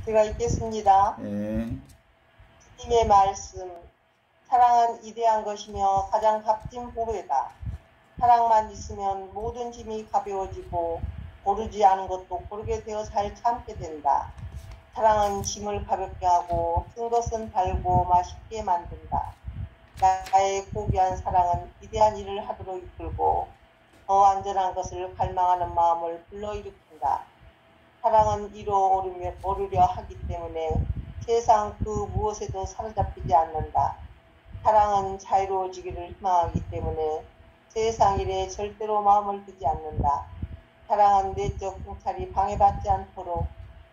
제가 읽겠습니다. 예. 주님의 말씀. 사랑은 위대한 것이며 가장 값진 보배다. 사랑만 있으면 모든 짐이 가벼워지고 고르지 않은 것도 고르게 되어 잘 참게 된다. 사랑은 짐을 가볍게 하고 쓴 것은 달고 맛있게 만든다. 나의 고귀한 사랑은 위대한 일을 하도록 이끌고 더 안전한 것을 갈망하는 마음을 불러일으킨다. 사랑은 위로 오르려 하기 때문에 세상 그 무엇에도 사로잡히지 않는다. 사랑은 자유로워지기를 희망하기 때문에 세상 일에 절대로 마음을 두지 않는다. 사랑은 내적 통찰이 방해받지 않도록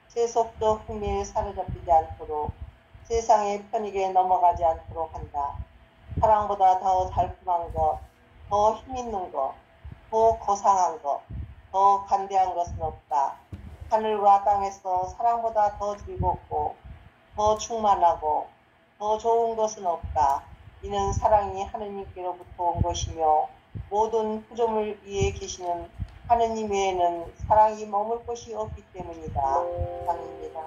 세속적 흥미에 사로잡히지 않도록 세상의 편익에 넘어가지 않도록 한다. 사랑보다 더 달콤한 것, 더 힘있는 것, 더 거상한 것, 더 간대한 것은 없다. 하늘과 땅에서 사랑보다 더 즐겁고 더 충만하고 더 좋은 것은 없다. 이는 사랑이 하느님께로부터 온 것이며 모든 구점을 위해 계시는 하느님 외에는 사랑이 머물 곳이 없기 때문이다. 감사합니다.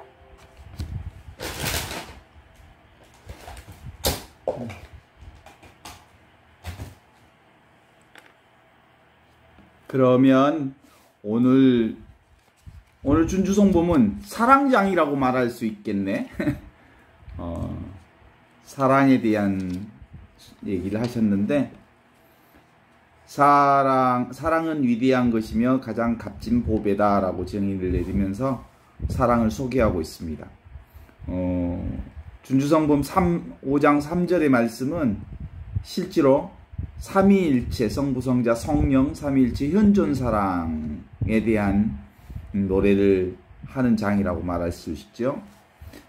그러면 오늘 준주성범은 사랑장이라고 말할 수 있겠네. 사랑에 대한 얘기를 하셨는데, 사랑은 위대한 것이며 가장 값진 보배다라고 정의를 내리면서 사랑을 소개하고 있습니다. 준주성범 5장 3절의 말씀은 실제로 삼위일체, 성부, 성자, 성령, 삼위일체 현존사랑에 대한 노래를 하는 장이라고 말할 수 있죠.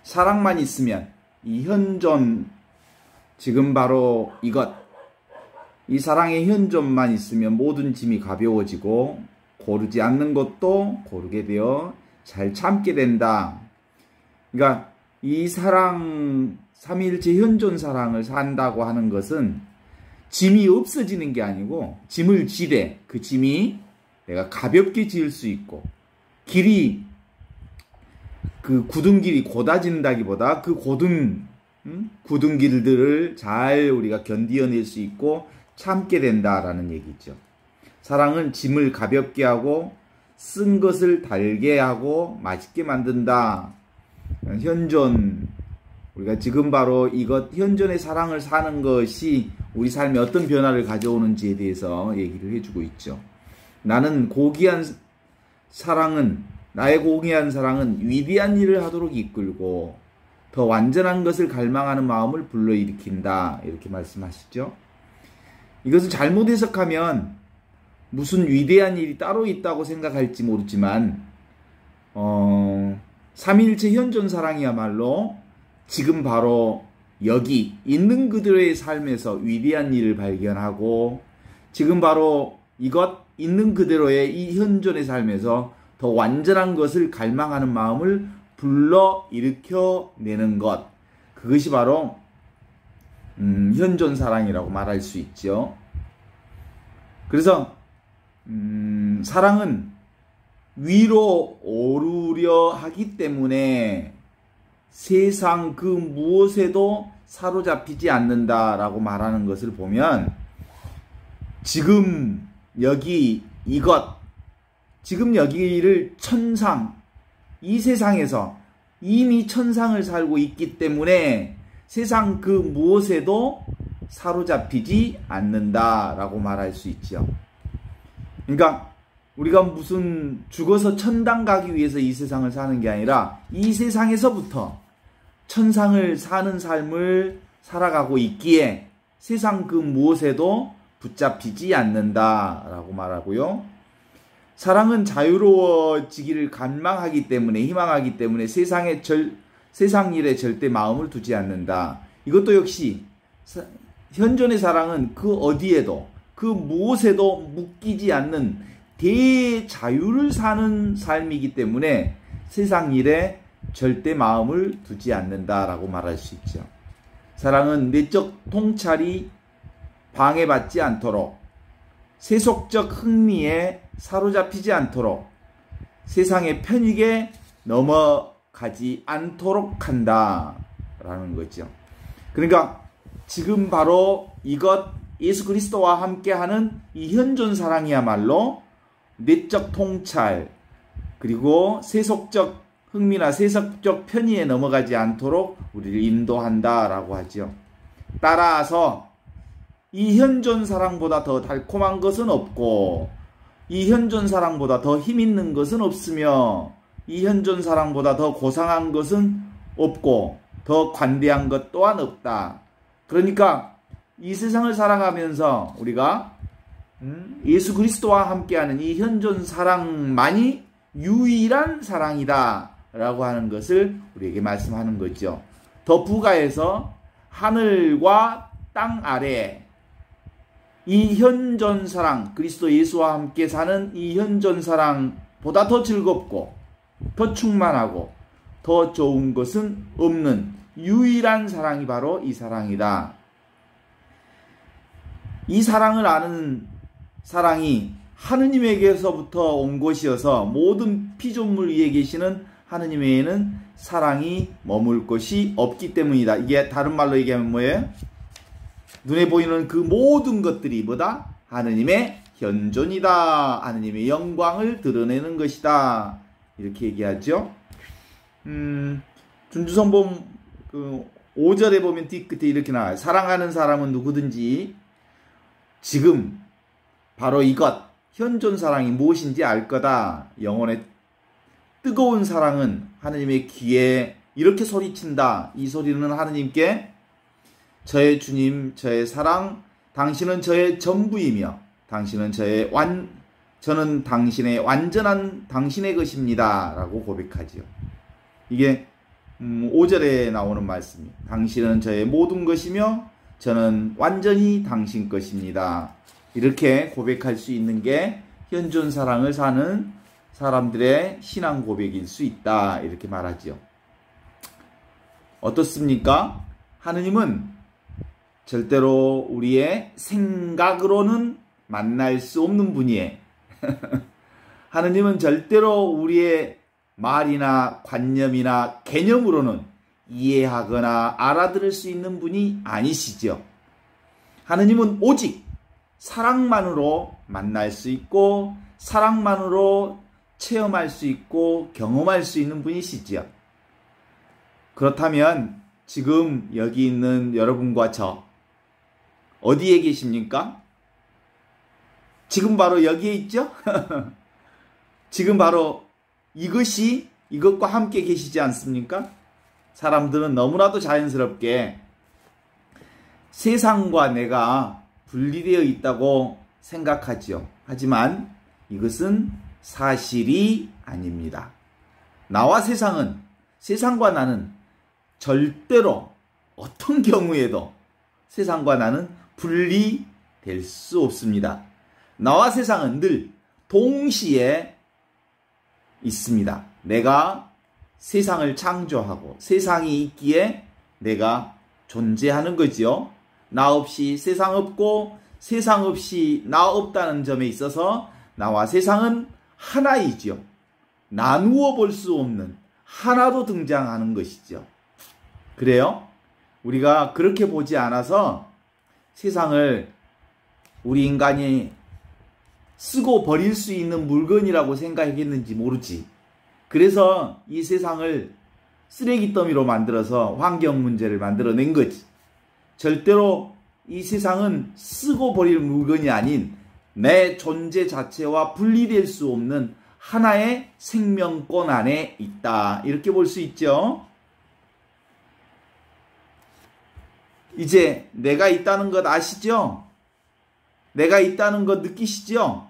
사랑만 있으면 이 현존, 지금 바로 이 사랑의 현존만 있으면 모든 짐이 가벼워지고 고르지 않는 것도 고르게 되어 잘 참게 된다. 그러니까 이 사랑, 삼위일체 현존 사랑을 산다고 하는 것은 짐이 없어지는 게 아니고 짐을 지되 그 짐이 내가 가볍게 지을 수 있고 그 굳은 길이 곧아진다기보다 그 굳은 길들을 잘 우리가 견디어낼 수 있고 참게 된다라는 얘기죠. 사랑은 짐을 가볍게 하고 쓴 것을 달게 하고 맛있게 만든다. 현존, 우리가 지금 바로 현존의 사랑을 사는 것이 우리 삶에 어떤 변화를 가져오는지에 대해서 얘기를 해주고 있죠. 나의 고귀한 사랑은 위대한 일을 하도록 이끌고 더 완전한 것을 갈망하는 마음을 불러일으킨다. 이렇게 말씀하시죠. 이것을 잘못 해석하면 무슨 위대한 일이 따로 있다고 생각할지 모르지만 삼위일체 현존 사랑이야말로 지금 바로 여기 있는 그들의 삶에서 위대한 일을 발견하고 지금 바로 있는 그대로의 이 현존의 삶에서 더 완전한 것을 갈망하는 마음을 불러 일으켜내는 것, 그것이 바로 현존 사랑이라고 말할 수 있죠. 그래서 사랑은 위로 오르려 하기 때문에 세상 그 무엇에도 사로잡히지 않는다라고 말하는 것을 보면 지금 여기를 이 세상에서 이미 천상을 살고 있기 때문에 세상 그 무엇에도 사로잡히지 않는다라고 말할 수 있죠. 그러니까 우리가 무슨 죽어서 천당 가기 위해서 이 세상을 사는 게 아니라 이 세상에서부터 천상을 사는 삶을 살아가고 있기에 세상 그 무엇에도 붙잡히지 않는다라고 말하고요. 사랑은 자유로워지기를 간망하기 때문에, 희망하기 때문에 세상 일에 절대 마음을 두지 않는다. 이것도 역시 현존의 사랑은 그 어디에도 그 무엇에도 묶이지 않는 대자유를 사는 삶이기 때문에 세상 일에 절대 마음을 두지 않는다라고 말할 수 있죠. 사랑은 내적 통찰이 방해받지 않도록, 세속적 흥미에 사로잡히지 않도록, 세상의 편익에 가지 않도록 한다라는 거죠. 그러니까 지금 바로 이것 예수 그리스도와 함께하는 이 현존 사랑이야말로 내적 통찰 그리고 세속적 흥미나 세속적 편의에 넘어가지 않도록 우리를 인도한다라고 하죠. 따라서 이 현존 사랑보다 더 달콤한 것은 없고 이 현존 사랑보다 더 힘있는 것은 없으며 이 현존 사랑보다 더 고상한 것은 없고 더 관대한 것 또한 없다. 그러니까 이 세상을 살아가면서 우리가 예수 그리스도와 함께하는 이 현존 사랑만이 유일한 사랑이다 라고 하는 것을 우리에게 말씀하는 거죠. 더 부가해서 하늘과 땅 아래 이 현존 사랑, 그리스도 예수와 함께 사는 이 현존 사랑보다 더 즐겁고 더 충만하고 더 좋은 것은 없는 유일한 사랑이 바로 이 사랑이다. 이 사랑을 아는 사랑이 하느님에게서부터 온 것이어서 모든 피조물 위에 계시는 하느님 외에는 사랑이 머물 것이 없기 때문이다. 이게 다른 말로 얘기하면 뭐예요? 눈에 보이는 그 모든 것들이 뭐다? 하느님의 현존이다. 하느님의 영광을 드러내는 것이다. 이렇게 얘기하죠. 준주성범 5절에 보면 뒤끝에 이렇게 나와요. 사랑하는 사람은 누구든지 지금 바로 이것 현존 사랑이 무엇인지 알 거다. 영혼의 뜨거운 사랑은 하느님의 귀에 이렇게 소리친다. 이 소리는 하느님께 저의 주님, 저의 사랑, 당신은 저의 전부이며 당신은 저는 당신의 완전한 당신의 것입니다. 라고 고백하지요. 이게 5절에 나오는 말씀입니다. 당신은 저의 모든 것이며 저는 완전히 당신 것입니다. 이렇게 고백할 수 있는 게 현존 사랑을 사는 사람들의 신앙 고백일 수 있다. 이렇게 말하죠. 어떻습니까? 하느님은 절대로 우리의 생각으로는 만날 수 없는 분이에요. 하느님은 절대로 우리의 말이나 관념이나 개념으로는 이해하거나 알아들을 수 있는 분이 아니시죠. 하느님은 오직 사랑만으로 만날 수 있고 사랑만으로 체험할 수 있고 경험할 수 있는 분이시죠. 그렇다면 지금 여기 있는 여러분과 저 어디에 계십니까? 지금 바로 여기에 있죠? 지금 바로 이것과 함께 계시지 않습니까? 사람들은 너무나도 자연스럽게 세상과 내가 분리되어 있다고 생각하지요. 하지만 이것은 사실이 아닙니다. 나와 세상은, 세상과 나는 절대로 어떤 경우에도 세상과 나는 분리될 수 없습니다. 나와 세상은 늘 동시에 있습니다. 내가 세상을 창조하고 세상이 있기에 내가 존재하는 거지요. 나 없이 세상 없고 세상 없이 나 없다는 점에 있어서 나와 세상은 하나이지요. 나누어 볼 수 없는 하나로 등장하는 것이죠. 그래요? 우리가 그렇게 보지 않아서 세상을 우리 인간이 쓰고 버릴 수 있는 물건이라고 생각했는지 모르지. 그래서 이 세상을 쓰레기 더미로 만들어서 환경 문제를 만들어낸 거지. 절대로 이 세상은 쓰고 버릴 물건이 아닌 내 존재 자체와 분리될 수 없는 하나의 생명권 안에 있다. 이렇게 볼 수 있죠. 이제 내가 있다는 것 아시죠? 내가 있다는 것 느끼시죠?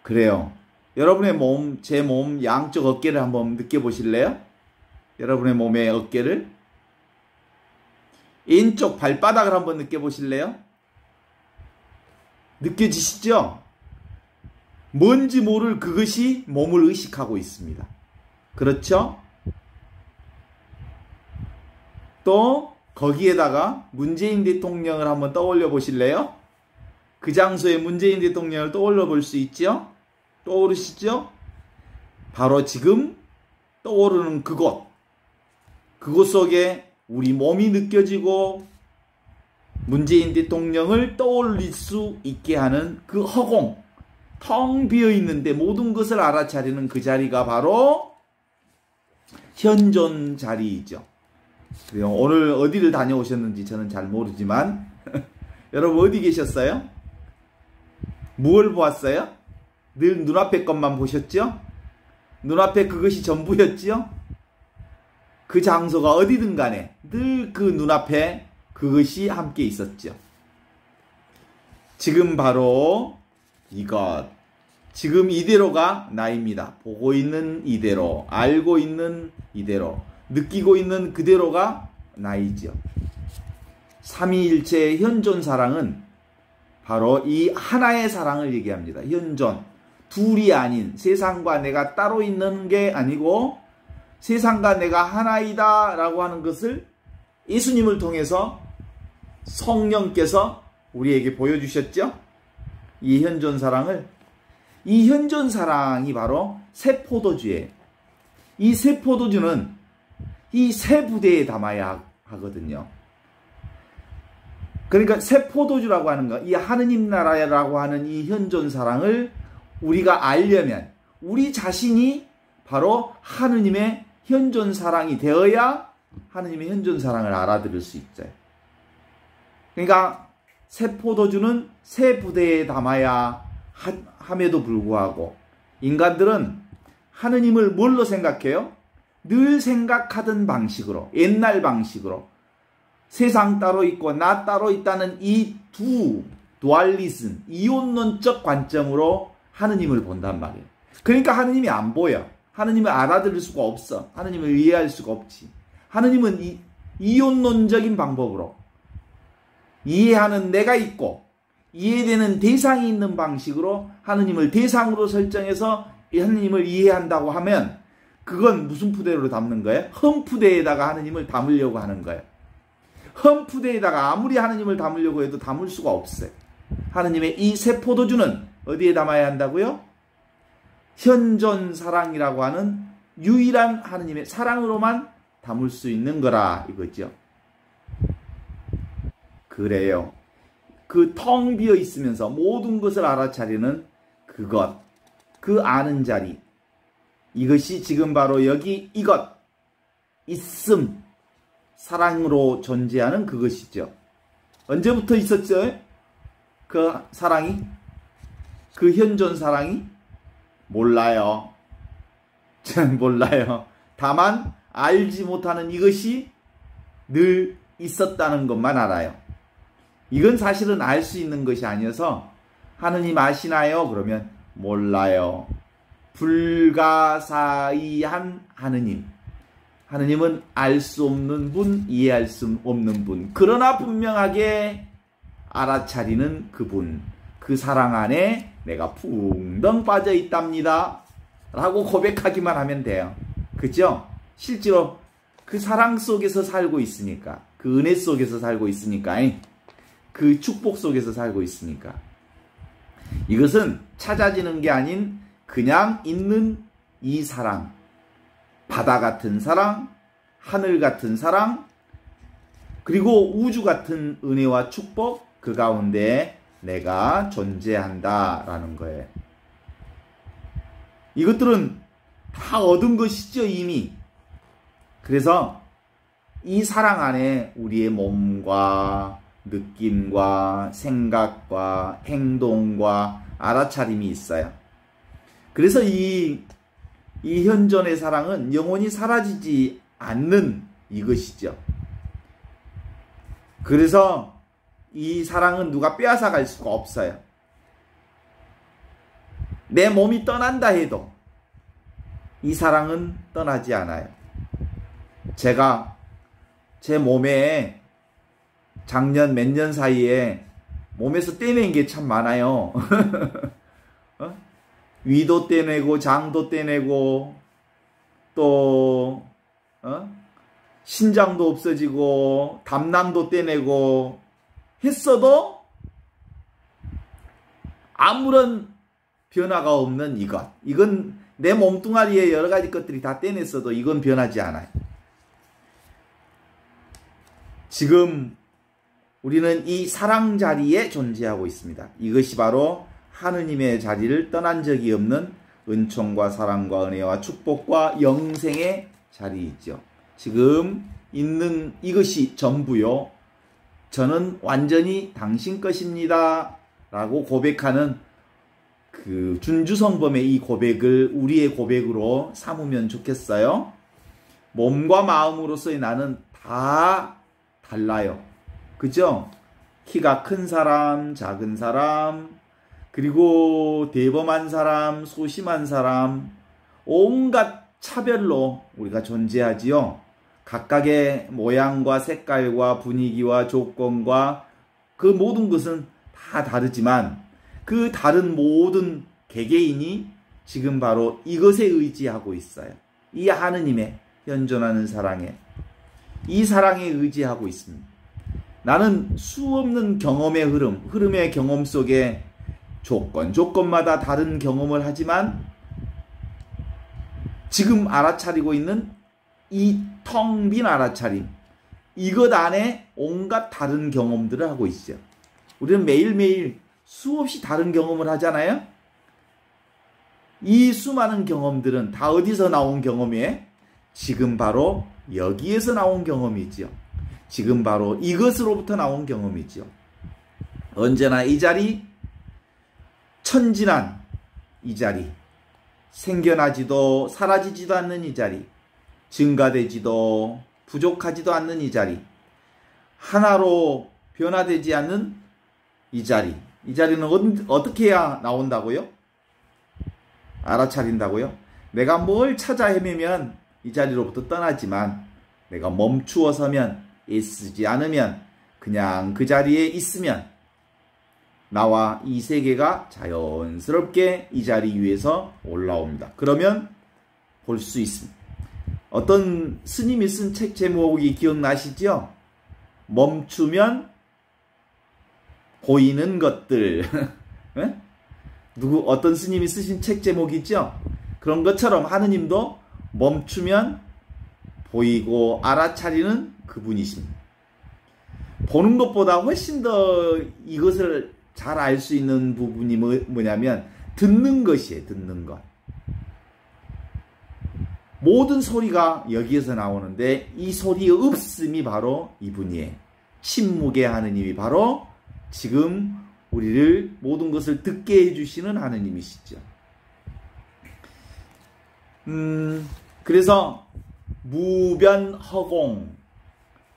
그래요. 여러분의 몸, 제 몸 양쪽 어깨를 한번 느껴보실래요? 여러분의 몸의 어깨를. 왼쪽 발바닥을 한번 느껴보실래요? 느껴지시죠? 뭔지 모를 그것이 몸을 의식하고 있습니다. 그렇죠? 또 거기에다가 문재인 대통령을 한번 떠올려 보실래요? 그 장소에 문재인 대통령을 떠올려 볼 수 있죠? 떠오르시죠? 바로 지금 떠오르는 그곳 속에 우리 몸이 느껴지고 문재인 대통령을 떠올릴 수 있게 하는 그 허공, 텅 비어 있는데 모든 것을 알아차리는 그 자리가 바로 현존 자리이죠. 오늘 어디를 다녀오셨는지 저는 잘 모르지만 여러분 어디 계셨어요? 무엇을 보았어요? 늘 눈앞의 것만 보셨죠? 눈앞에 그것이 전부였지요? 그 장소가 어디든 간에 늘 그 눈앞에 그것이 함께 있었죠. 지금 바로 이것, 지금 이대로가 나입니다. 보고 있는 이대로, 알고 있는 이대로, 느끼고 있는 그대로가 나이죠. 삼위일체의 현존 사랑은 바로 이 하나의 사랑을 얘기합니다. 현존, 둘이 아닌 세상과 내가 따로 있는 게 아니고 세상과 내가 하나이다 라고 하는 것을 예수님을 통해서 성령께서 우리에게 보여주셨죠. 이 현존 사랑을, 이 현존 사랑이 바로 새 포도주예요. 이 새 포도주는 이 새 부대에 담아야 하거든요. 그러니까 새 포도주라고 하는 거, 이 하느님 나라라고 하는 이 현존 사랑을 우리가 알려면 우리 자신이 바로 하느님의 현존 사랑이 되어야 하느님의 현존 사랑을 알아들을 수 있어요. 그러니까 새 포도주는 새 부대에 담아야 함에도 불구하고 인간들은 하느님을 뭘로 생각해요? 늘 생각하던 방식으로, 옛날 방식으로 세상 따로 있고 나 따로 있다는 이 두 두알리즘, 이혼론적 관점으로 하느님을 본단 말이에요. 그러니까 하느님이 안 보여. 하느님을 알아들을 수가 없어. 하느님을 이해할 수가 없지. 하느님은 이혼론적인 방법으로 이해하는 내가 있고 이해되는 대상이 있는 방식으로 하느님을 대상으로 설정해서 하느님을 이해한다고 하면 그건 무슨 푸대로 담는 거예요? 흠 푸대에다가 하느님을 담으려고 하는 거예요. 흠 푸대에다가 아무리 하느님을 담으려고 해도 담을 수가 없어요. 하느님의 이 새 포도주는 어디에 담아야 한다고요? 현존 사랑이라고 하는 유일한 하느님의 사랑으로만 담을 수 있는 거라 이거죠. 그래요. 그 텅 비어 있으면서 모든 것을 알아차리는 그것, 그 아는 자리, 이것이 지금 바로 여기 이것, 있음, 사랑으로 존재하는 그것이죠. 언제부터 있었죠? 그 사랑이? 그 현존 사랑이? 몰라요. 전 몰라요. 다만 알지 못하는 이것이 늘 있었다는 것만 알아요. 이건 사실은 알 수 있는 것이 아니어서 하느님 아시나요? 그러면 몰라요. 불가사의한 하느님. 하느님은 알 수 없는 분, 이해할 수 없는 분. 그러나 분명하게 알아차리는 그분. 그 사랑 안에 내가 붕덩 빠져 있답니다. 라고 고백하기만 하면 돼요. 그죠? 실제로 그 사랑 속에서 살고 있으니까. 그 은혜 속에서 살고 있으니까. 그 축복 속에서 살고 있으니까. 이것은 찾아지는 게 아닌 그냥 있는 이 사랑. 바다 같은 사랑, 하늘 같은 사랑, 그리고 우주 같은 은혜와 축복, 그 가운데 내가 존재한다라는 거예요. 이것들은 다 얻은 것이죠, 이미. 그래서 이 사랑 안에 우리의 몸과 느낌과 생각과 행동과 알아차림이 있어요. 그래서 이 현존의 사랑은 영원히 사라지지 않는 이것이죠. 그래서 이 사랑은 누가 빼앗아 갈 수가 없어요. 내 몸이 떠난다 해도 이 사랑은 떠나지 않아요. 제가 제 몸에 작년 몇 년 사이에 몸에서 떼낸 게 참 많아요. 위도 떼내고 장도 떼내고 또 신장도 없어지고 담낭도 떼내고 했어도 아무런 변화가 없는 이것. 이건 내 몸뚱아리에 여러 가지 것들이 다 떼냈어도 이건 변하지 않아요. 지금 우리는 이 사랑 자리에 존재하고 있습니다. 이것이 바로 하느님의 자리를 떠난 적이 없는 은총과 사랑과 은혜와 축복과 영생의 자리이죠. 지금 있는 이것이 전부요. 저는 완전히 당신 것입니다. 라고 고백하는 그 준주성범의 이 고백을 우리의 고백으로 삼으면 좋겠어요. 몸과 마음으로서의 나는 다 달라요. 그죠? 키가 큰 사람, 작은 사람, 그리고 대범한 사람, 소심한 사람, 온갖 차별로 우리가 존재하지요. 각각의 모양과 색깔과 분위기와 조건과 그 모든 것은 다 다르지만 그 다른 모든 개개인이 지금 바로 이것에 의지하고 있어요. 이 하느님의 현존하는 사랑에, 이 사랑에 의지하고 있습니다. 나는 수없는 경험의 흐름의 경험 속에 조건마다 다른 경험을 하지만 지금 알아차리고 있는 이 텅 빈 알아차림, 이것 안에 온갖 다른 경험들을 하고 있죠. 우리는 매일매일 수없이 다른 경험을 하잖아요. 이 수많은 경험들은 다 어디서 나온 경험이에요? 지금 바로 여기에서 나온 경험이지요. 지금 바로 이것으로부터 나온 경험이지요. 언제나 이 자리, 천진한 이 자리, 생겨나지도 사라지지도 않는 이 자리, 증가되지도 부족하지도 않는 이 자리, 하나로 변화되지 않는 이 자리, 이 자리는 어떻게 해야 나온다고요? 알아차린다고요? 내가 뭘 찾아 헤매면 이 자리로부터 떠나지만 내가 멈추어 서면, 애쓰지 않으면, 그냥 그 자리에 있으면 나와 이 세계가 자연스럽게 이 자리 위에서 올라옵니다. 그러면 볼 수 있습니다. 어떤 스님이 쓴 책 제목이 기억나시죠? 멈추면 보이는 것들. 어떤 스님이 쓰신 책 제목이죠? 그런 것처럼 하느님도 멈추면 보이고 알아차리는 그분이십니다. 보는 것보다 훨씬 더 이것을 잘 알 수 있는 부분이 뭐냐면 듣는 것이에요. 듣는 것. 모든 소리가 여기에서 나오는데 이 소리의 읍씀이 바로 이분이에요. 침묵의 하느님이 바로 지금 우리를 모든 것을 듣게 해주시는 하느님이시죠. 그래서 무변허공,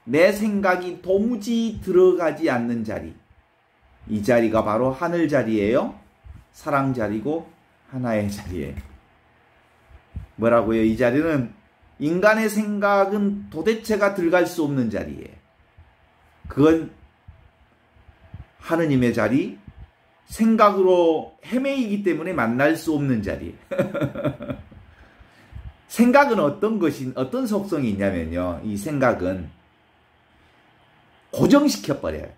내 생각이 도무지 들어가지 않는 자리, 이 자리가 바로 하늘 자리예요. 사랑 자리고 하나의 자리예요. 뭐라고요? 이 자리는 인간의 생각은 도대체가 들어갈 수 없는 자리예요. 그건 하느님의 자리, 생각으로 헤매이기 때문에 만날 수 없는 자리예요. 생각은 어떤 속성이 있냐면요. 이 생각은 고정시켜버려요.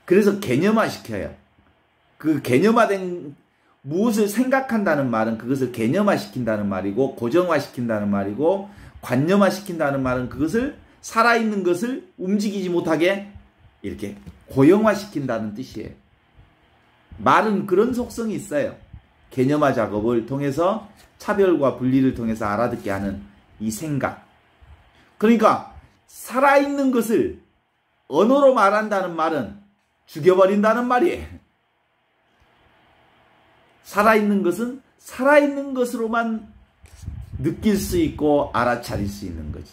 그래서 개념화시켜요. 그 개념화된 무엇을 생각한다는 말은 그것을 개념화시킨다는 말이고, 고정화시킨다는 말이고, 관념화시킨다는 말은 그것을 살아있는 것을 움직이지 못하게 이렇게 고형화시킨다는 뜻이에요. 말은 그런 속성이 있어요. 개념화 작업을 통해서 차별과 분리를 통해서 알아듣게 하는 이 생각. 그러니까 살아있는 것을 언어로 말한다는 말은 죽여버린다는 말이에요. 살아있는 것은 살아있는 것으로만 느낄 수 있고 알아차릴 수 있는 거지.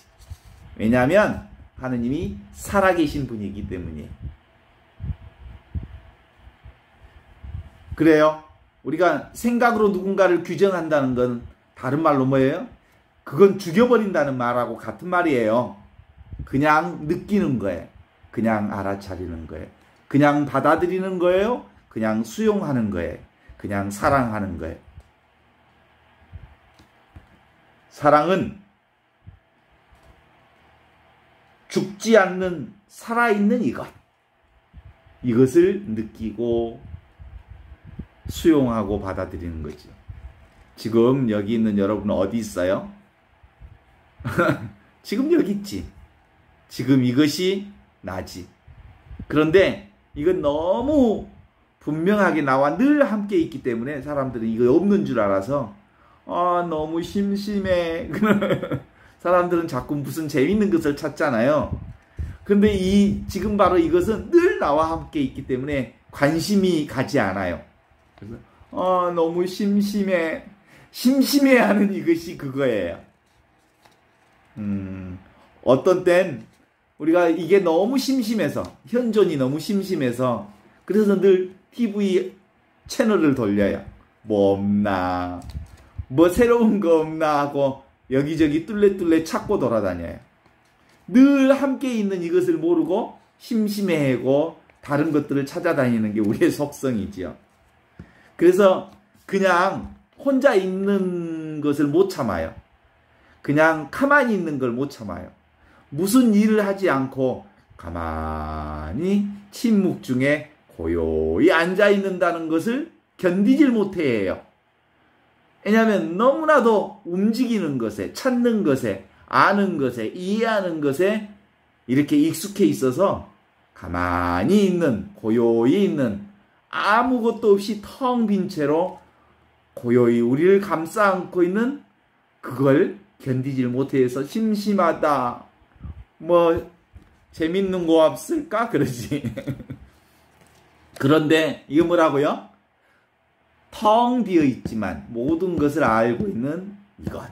왜냐하면 하느님이 살아계신 분이기 때문이에요. 그래요. 우리가 생각으로 누군가를 규정한다는 건 다른 말로 뭐예요? 그건 죽여버린다는 말하고 같은 말이에요. 그냥 느끼는 거예요. 그냥 알아차리는 거예요. 그냥 받아들이는 거예요. 그냥 수용하는 거예요. 그냥 사랑하는 거예요. 사랑은 죽지 않는 살아있는 이것. 이것을 느끼고 수용하고 받아들이는 거죠. 지금 여기 있는 여러분은 어디 있어요? 지금 여기 있지. 지금 이것이 나지. 그런데 이건 너무 분명하게 나와 늘 함께 있기 때문에 사람들은 이거 없는 줄 알아서 너무 심심해. 사람들은 자꾸 무슨 재밌는 것을 찾잖아요. 근데 지금 바로 이것은 늘 나와 함께 있기 때문에 관심이 가지 않아요. 그래서 너무 심심해. 심심해하는 이것이 그거예요. 어떤 땐 우리가 이게 너무 심심해서, 현존이 너무 심심해서, 그래서 늘 TV 채널을 돌려요. 뭐 없나, 뭐 새로운 거 없나 하고 여기저기 뚫레뚫레 찾고 돌아다녀요. 늘 함께 있는 이것을 모르고 심심해하고 다른 것들을 찾아다니는 게 우리의 속성이지요. 그래서 그냥 혼자 있는 것을 못 참아요. 그냥 가만히 있는 걸 못 참아요. 무슨 일을 하지 않고 가만히 침묵 중에 고요히 앉아 있는다는 것을 견디질 못해 해요. 왜냐하면 너무나도 움직이는 것에, 찾는 것에, 아는 것에, 이해하는 것에 이렇게 익숙해 있어서 가만히 있는, 고요히 있는, 아무것도 없이 텅 빈 채로 고요히 우리를 감싸 안고 있는 그걸 견디질 못해서 심심하다. 뭐 재밌는 거 없을까? 그러지. 그런데 이거 뭐라고요? 텅 비어 있지만 모든 것을 알고 있는 이것.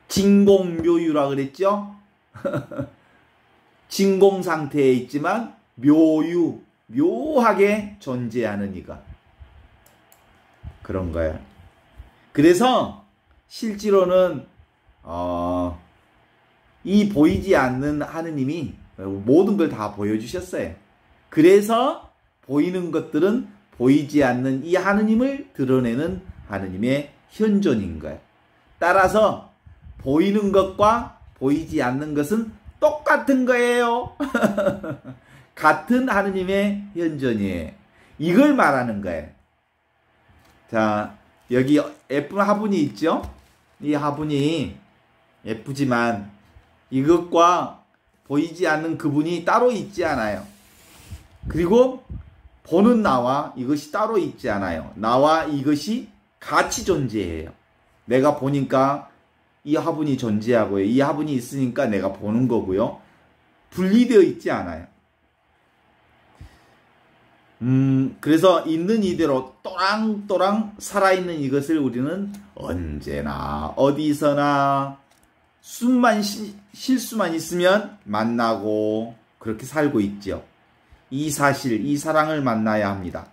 진공묘유라 그랬죠? 진공 상태에 있지만 묘하게 존재하는 이것. 그런 거야. 그래서 실제로는 이 보이지 않는 하느님이 모든 걸 다 보여주셨어요. 그래서 보이는 것들은 보이지 않는 이 하느님을 드러내는 하느님의 현존인 거예요. 따라서 보이는 것과 보이지 않는 것은 똑같은 거예요. 같은 하느님의 현존이에요. 이걸 말하는 거예요. 자, 여기 예쁜 화분이 있죠? 이 화분이 예쁘지만 이것과 보이지 않는 그분이 따로 있지 않아요. 그리고 보는 나와 이것이 따로 있지 않아요. 나와 이것이 같이 존재해요. 내가 보니까 이 화분이 존재하고요. 이 화분이 있으니까 내가 보는 거고요. 분리되어 있지 않아요. 그래서 있는 이대로 또랑또랑 살아있는 이것을 우리는 언제나 어디서나 쉴 수만 있으면 만나고 그렇게 살고 있죠. 이 사실, 이 사랑을 만나야 합니다.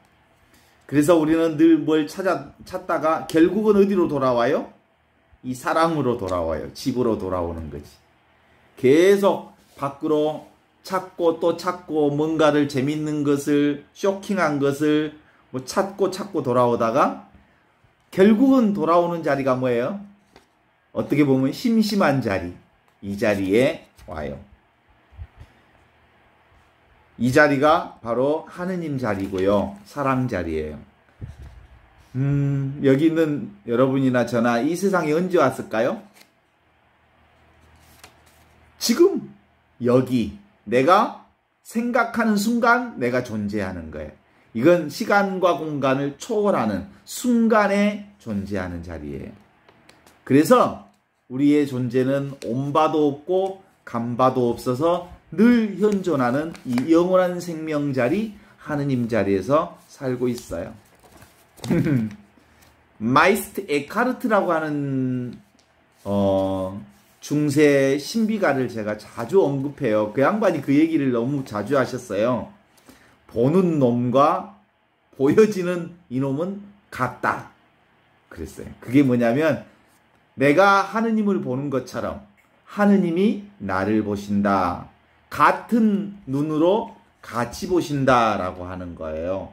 그래서 우리는 늘 뭘 찾다가 결국은 어디로 돌아와요? 이 사랑으로 돌아와요. 집으로 돌아오는 거지. 계속 밖으로 찾고 또 찾고 뭔가를 재밌는 것을, 쇼킹한 것을 뭐 찾고 돌아오다가 결국은 돌아오는 자리가 뭐예요? 어떻게 보면 심심한 자리. 이 자리에 와요. 이 자리가 바로 하느님 자리고요. 사랑 자리예요. 여기 있는 여러분이나 저나 이 세상에 언제 왔을까요? 지금 여기 내가 생각하는 순간 내가 존재하는 거예요. 이건 시간과 공간을 초월하는 순간에 존재하는 자리예요. 그래서 우리의 존재는 온바도 없고 간바도 없어서 늘 현존하는 이 영원한 생명 자리, 하느님 자리에서 살고 있어요. 마이스트 에카르트라고 하는 중세 신비가를 제가 자주 언급해요. 그 양반이 그 얘기를 너무 자주 하셨어요. 보는 놈과 보여지는 이놈은 같다. 그랬어요. 그게 뭐냐면 내가 하느님을 보는 것처럼 하느님이 나를 보신다. 같은 눈으로 같이 보신다라고 하는 거예요.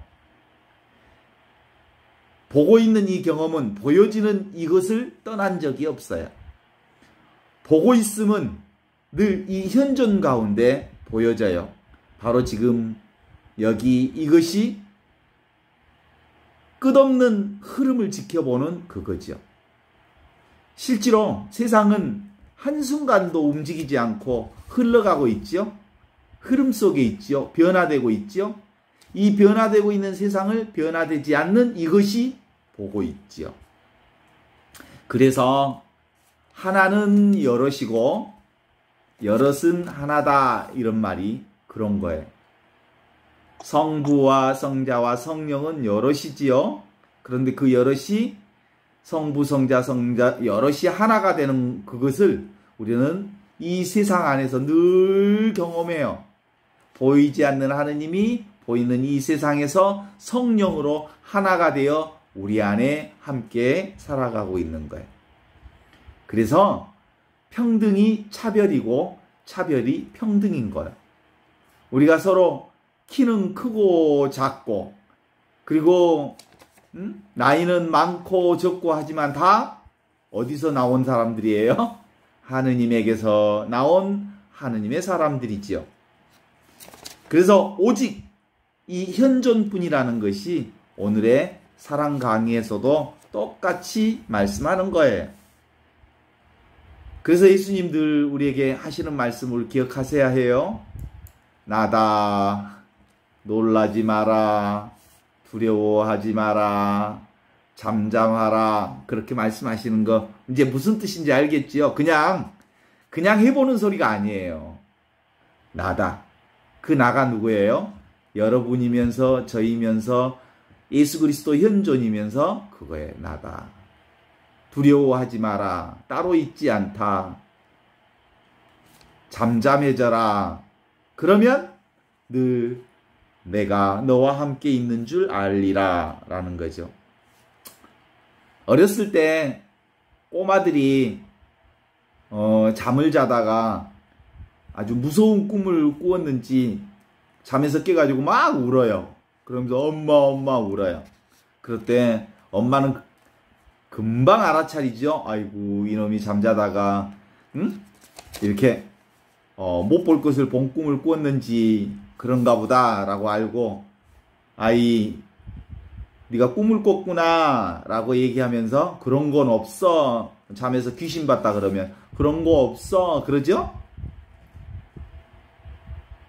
보고 있는 이 경험은 보여지는 이것을 떠난 적이 없어요. 보고 있음은 늘 이 현존 가운데 보여져요. 바로 지금 여기 이것이 끝없는 흐름을 지켜보는 그거죠. 실제로 세상은 한순간도 움직이지 않고 흘러가고 있지요. 흐름 속에 있지요. 변화되고 있지요. 이 변화되고 있는 세상을 변화되지 않는 이것이 보고 있지요. 그래서 하나는 여럿이고 여럿은 하나다 이런 말이 그런 거예요. 성부와 성자와 성령은 여럿이지요. 그런데 그 여럿이 성부, 성자, 여럿이 하나가 되는 그것을 우리는 이 세상 안에서 늘 경험해요. 보이지 않는 하느님이 보이는 이 세상에서 성령으로 하나가 되어 우리 안에 함께 살아가고 있는 거예요. 그래서 평등이 차별이고 차별이 평등인 거예요. 우리가 서로 키는 크고 작고 그리고 나이는 많고 적고 하지만 다 어디서 나온 사람들이에요? 하느님에게서 나온 하느님의 사람들이지요. 그래서 오직 이 현존뿐이라는 것이 오늘의 사랑 강의에서도 똑같이 말씀하는 거예요. 그래서 예수님들 우리에게 하시는 말씀을 기억하셔야 해요. 나다. 놀라지 마라. 두려워하지 마라. 잠잠하라. 그렇게 말씀하시는 거 이제 무슨 뜻인지 알겠지요? 그냥 해보는 소리가 아니에요. 나다. 그 나가 누구예요? 여러분이면서 저이면서 예수 그리스도 현존이면서 그거예요. 나다. 두려워하지 마라. 따로 있지 않다. 잠잠해져라. 그러면 늘 내가 너와 함께 있는 줄 알리라 라는 거죠. 어렸을 때 꼬마들이 잠을 자다가 아주 무서운 꿈을 꾸었는지 잠에서 깨가지고 막 울어요. 그러면서 엄마 울어요. 그럴 때 엄마는 금방 알아차리죠. 아이고 이놈이 잠자다가 이렇게 못 볼 것을 본 꿈을 꾸었는지 그런가 보다 라고 알고 아이 네가 꿈을 꿨구나 라고 얘기하면서 그런 건 없어. 잠에서 귀신 봤다 그러면 그런 거 없어 그러죠?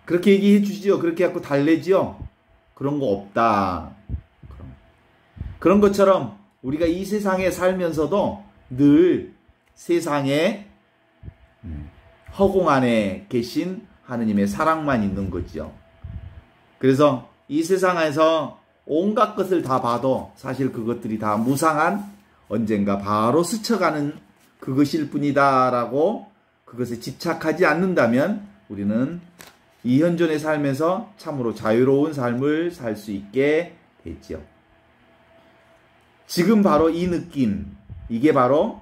그렇게 얘기해 주시죠. 그렇게 해갖고 달래지요. 그런 거 없다. 그런 것처럼 우리가 이 세상에 살면서도 늘 세상에 허공 안에 계신 하느님의 사랑만 있는 거죠. 그래서 이 세상에서 온갖 것을 다 봐도 사실 그것들이 다 무상한 언젠가 바로 스쳐가는 그것일 뿐이다 라고 그것에 집착하지 않는다면 우리는 이 현존에 살면서 참으로 자유로운 삶을 살 수 있게 되죠. 지금 바로 이 느낌, 이게 바로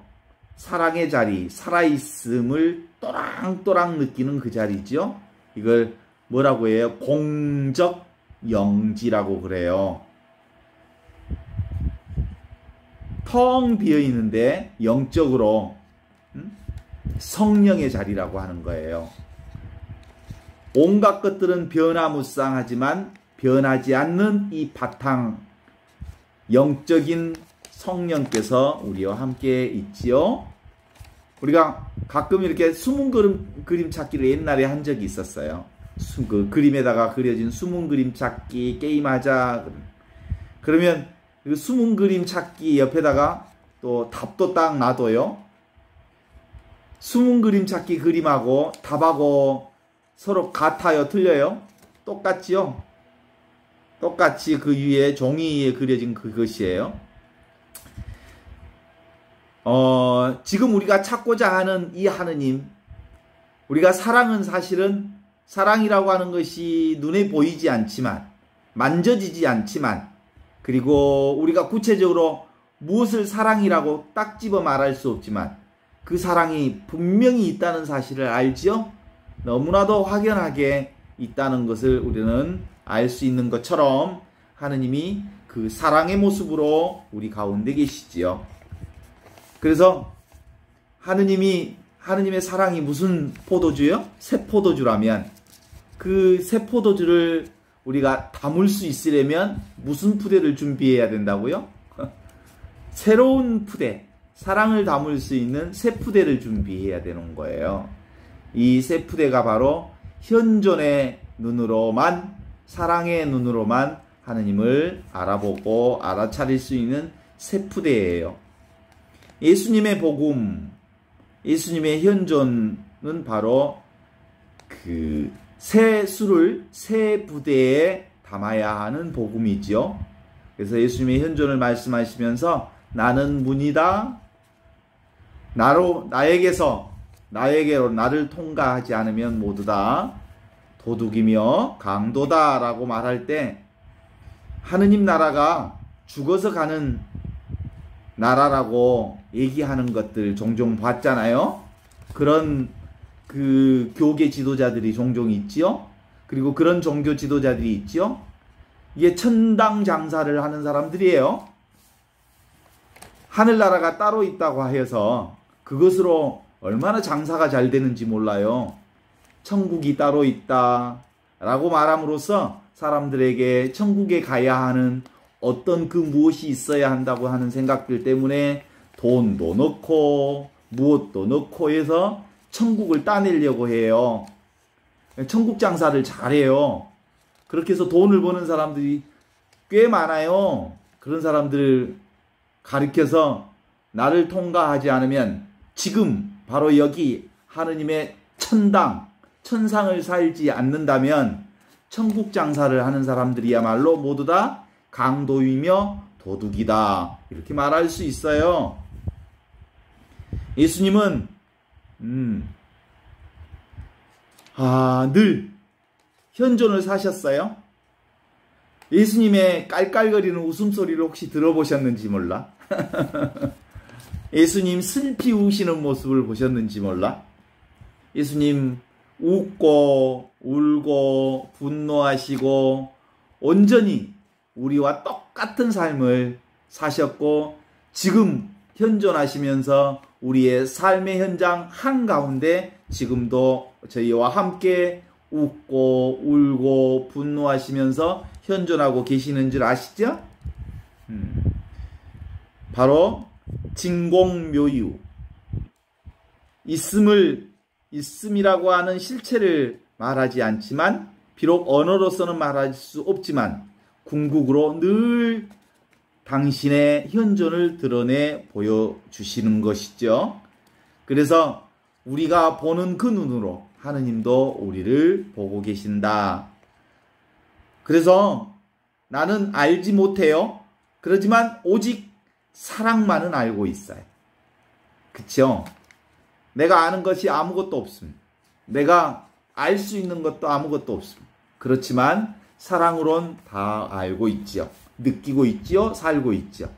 사랑의 자리, 살아있음을 또랑또랑 느끼는 그 자리죠. 이걸 뭐라고 해요? 공적 영지라고 그래요. 텅 비어 있는데 영적으로 성령의 자리라고 하는 거예요. 온갖 것들은 변화무쌍하지만 변하지 않는 이 바탕 영적인 성령께서 우리와 함께 있지요. 우리가 가끔 이렇게 숨은 그림 찾기를 옛날에 한 적이 있었어요. 그 그림에다가 그려진 숨은 그림 찾기 게임하자. 그러면 그 숨은 그림 찾기 옆에다가 또 답도 딱 놔둬요. 숨은 그림 찾기 그림하고 답하고 서로 같아요? 틀려요? 똑같지요? 똑같이 그 위에 종이에 그려진 그것이에요. 지금 우리가 찾고자 하는 이 하느님, 우리가 사랑은 사실은 사랑이라고 하는 것이 눈에 보이지 않지만 만져지지 않지만 그리고 우리가 구체적으로 무엇을 사랑이라고 딱 집어 말할 수 없지만 그 사랑이 분명히 있다는 사실을 알지요? 너무나도 확연하게 있다는 것을 우리는 알 수 있는 것처럼 하느님이 그 사랑의 모습으로 우리 가운데 계시지요. 그래서 하느님의 사랑이 무슨 포도주요? 새 포도주라면 그 새 포도주를 우리가 담을 수 있으려면 무슨 푸대를 준비해야 된다고요? 새로운 푸대, 사랑을 담을 수 있는 세푸대를 준비해야 되는 거예요. 이 세푸대가 바로 현존의 눈으로만, 사랑의 눈으로만 하느님을 알아보고 알아차릴 수 있는 세푸대예요. 예수님의 복음, 예수님의 현존은 바로 그 새 술을 새 부대에 담아야 하는 복음이죠. 그래서 예수님의 현존을 말씀하시면서 나는 문이다. 나에게로 나를 통과하지 않으면 모두 다 도둑이며 강도다 라고 말할 때 하느님 나라가 죽어서 가는 나라라고 얘기하는 것들 종종 봤잖아요. 그런 그 교계 지도자들이 종종 있지요. 그리고 그런 종교 지도자들이 있지요. 이게 천당 장사를 하는 사람들이에요. 하늘나라가 따로 있다고 하여서 그것으로 얼마나 장사가 잘 되는지 몰라요. 천국이 따로 있다 라고 말함으로써 사람들에게 천국에 가야 하는 어떤 그 무엇이 있어야 한다고 하는 생각들 때문에 돈도 넣고 무엇도 넣고 해서 천국을 따내려고 해요. 천국 장사를 잘해요. 그렇게 해서 돈을 버는 사람들이 꽤 많아요. 그런 사람들을 가리켜서 나를 통과하지 않으면 지금 바로 여기 하느님의 천상을 살지 않는다면 천국 장사를 하는 사람들이야말로 모두 다 강도이며 도둑이다. 이렇게 말할 수 있어요. 예수님은 늘 현존을 사셨어요. 예수님의 깔깔거리는 웃음소리를 혹시 들어보셨는지 몰라. 예수님 슬피 우시는 모습을 보셨는지 몰라. 예수님 웃고 울고 분노하시고 온전히 우리와 똑같은 삶을 사셨고 지금 현존하시면서 우리의 삶의 현장 한가운데 지금도 저희와 함께 웃고 울고 분노하시면서 현존하고 계시는 줄 아시죠? 바로 진공묘유, 있음이라고 하는 실체를 말하지 않지만 비록 언어로서는 말할 수 없지만 궁극으로 늘 당신의 현존을 드러내 보여주시는 것이죠. 그래서 우리가 보는 그 눈으로 하느님도 우리를 보고 계신다. 그래서 나는 알지 못해요. 그렇지만 오직 사랑만은 알고 있어요. 그쵸? 내가 아는 것이 아무것도 없습니다. 내가 알 수 있는 것도 아무것도 없습니다. 그렇지만 사랑으론 다 알고 있지요. 느끼고 있지요. 살고 있지요.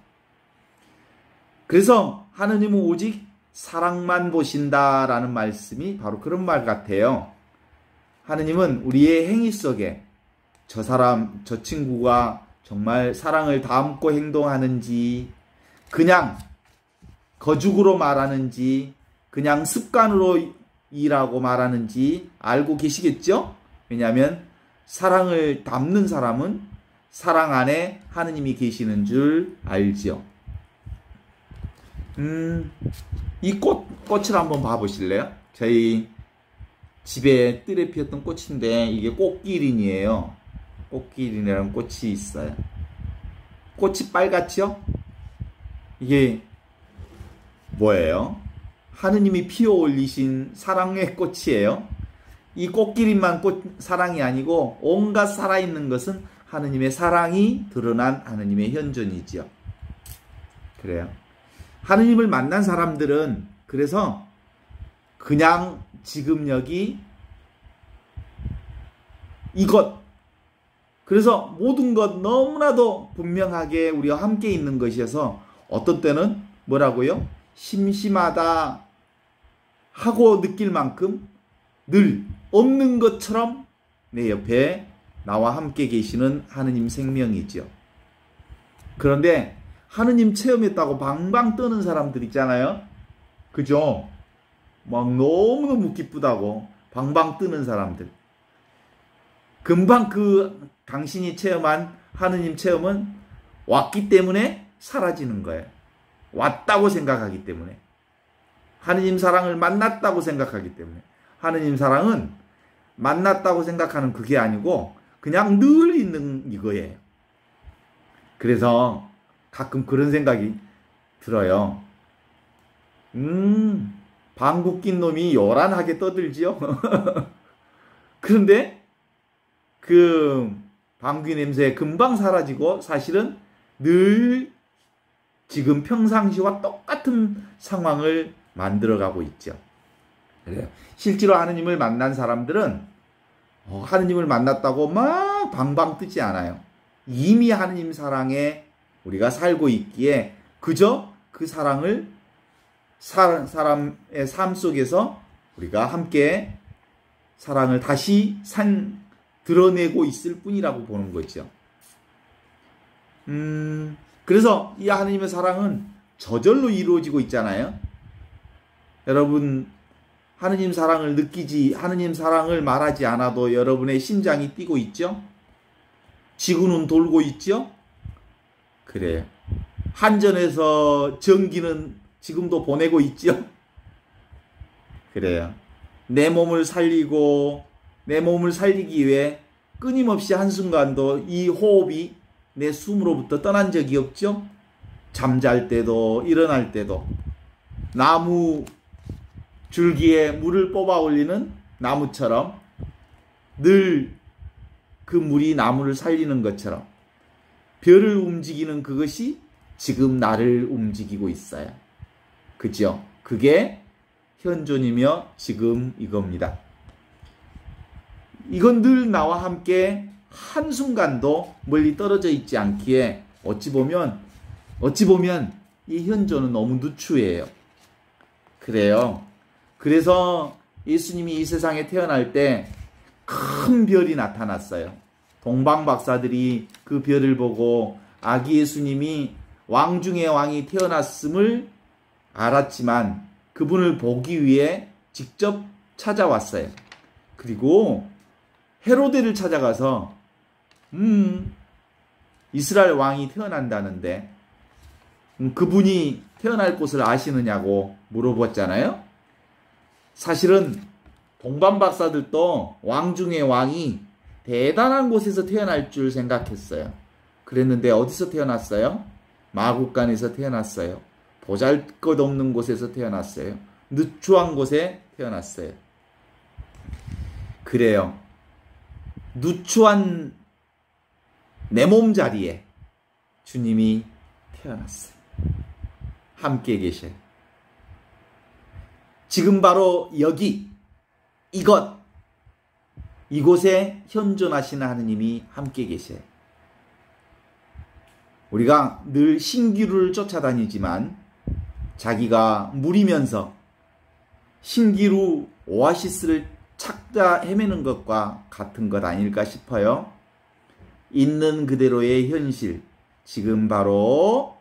그래서 하느님은 오직 사랑만 보신다라는 말씀이 바로 그런 말 같아요. 하느님은 우리의 행위 속에 저 사람, 저 친구가 정말 사랑을 담고 행동하는지, 그냥 거죽으로 말하는지, 그냥 습관으로 일하고 말하는지 알고 계시겠죠? 왜냐하면 사랑을 담는 사람은 사랑 안에 하느님이 계시는 줄 알지요. 이 꽃을 한번 봐보실래요? 저희 집에 뜰에 피었던 꽃인데 이게 꽃기린이에요. 꽃기린이라는 꽃이 있어요. 꽃이 빨갛죠? 이게 뭐예요? 하느님이 피어 올리신 사랑의 꽃이에요. 이 꽃기린만 사랑이 아니고 온갖 살아있는 것은 하느님의 사랑이 드러난 하느님의 현존이지요. 그래요. 하느님을 만난 사람들은 그래서 그냥 지금 여기 이것, 그래서 모든 것 너무나도 분명하게 우리와 함께 있는 것이어서 어떤 때는 뭐라고요? 심심하다 하고 느낄 만큼 늘 없는 것처럼 내 옆에 나와 함께 계시는 하느님 생명이죠. 그런데 하느님 체험했다고 방방 떠는 사람들 있잖아요. 그죠? 막 너무너무 기쁘다고 방방 뜨는 사람들. 금방 그 당신이 체험한 하느님 체험은 왔기 때문에 사라지는 거예요. 왔다고 생각하기 때문에, 하느님 사랑을 만났다고 생각하기 때문에, 하느님 사랑은 만났다고 생각하는 그게 아니고 그냥 늘 있는 이거예요. 그래서 가끔 그런 생각이 들어요. 방귀 낀 놈이 요란하게 떠들지요. 그런데 그 방귀 냄새 금방 사라지고 사실은 늘 지금 평상시와 똑같은 상황을 만들어가고 있죠. 그래요. 실제로 하느님을 만난 사람들은 하느님을 만났다고 막 방방 뜨지 않아요. 이미 하느님 사랑에 우리가 살고 있기에 그저 그 사랑을 사람의 삶 속에서 우리가 함께 사랑을 다시 드러내고 있을 뿐이라고 보는 거죠. 그래서 이 하느님의 사랑은 저절로 이루어지고 있잖아요. 여러분, 하느님 사랑을 하느님 사랑을 말하지 않아도 여러분의 심장이 뛰고 있죠? 지구는 돌고 있죠? 그래요. 한전에서 전기는 지금도 보내고 있죠? 그래요. 내 몸을 살리기 위해 끊임없이 한순간도 이 호흡이 내 숨으로부터 떠난 적이 없죠? 잠잘 때도 일어날 때도 나무 줄기에 물을 뽑아 올리는 나무처럼 늘 그 물이 나무를 살리는 것처럼 별을 움직이는 그것이 지금 나를 움직이고 있어요. 그죠? 그게 현존이며 지금 이겁니다. 이건 늘 나와 함께 한순간도 멀리 떨어져 있지 않기에 어찌 보면 이 현존은 너무 누추해요. 그래요. 그래서 예수님이 이 세상에 태어날 때 큰 별이 나타났어요. 동방박사들이 그 별을 보고 아기 예수님이 왕 중의 왕이 태어났음을 알았지만 그분을 보기 위해 직접 찾아왔어요. 그리고 헤로데를 찾아가서 이스라엘 왕이 태어난다는데 그분이 태어날 곳을 아시느냐고 물어봤잖아요. 사실은 동방박사들도 왕 중의 왕이 대단한 곳에서 태어날 줄 생각했어요. 그랬는데 어디서 태어났어요? 마국간에서 태어났어요. 보잘것없는 곳에서 태어났어요. 누추한 곳에 태어났어요. 그래요. 누추한 내 몸자리에 주님이 태어났어요. 함께 계셔요. 지금 바로 여기 이곳에 현존하시는 하느님이 함께 계셔요. 우리가 늘 신기루를 쫓아다니지만 자기가 물이면서 신기루 오아시스를 찾다 헤매는 것과 같은 것 아닐까 싶어요. 있는 그대로의 현실, 지금 바로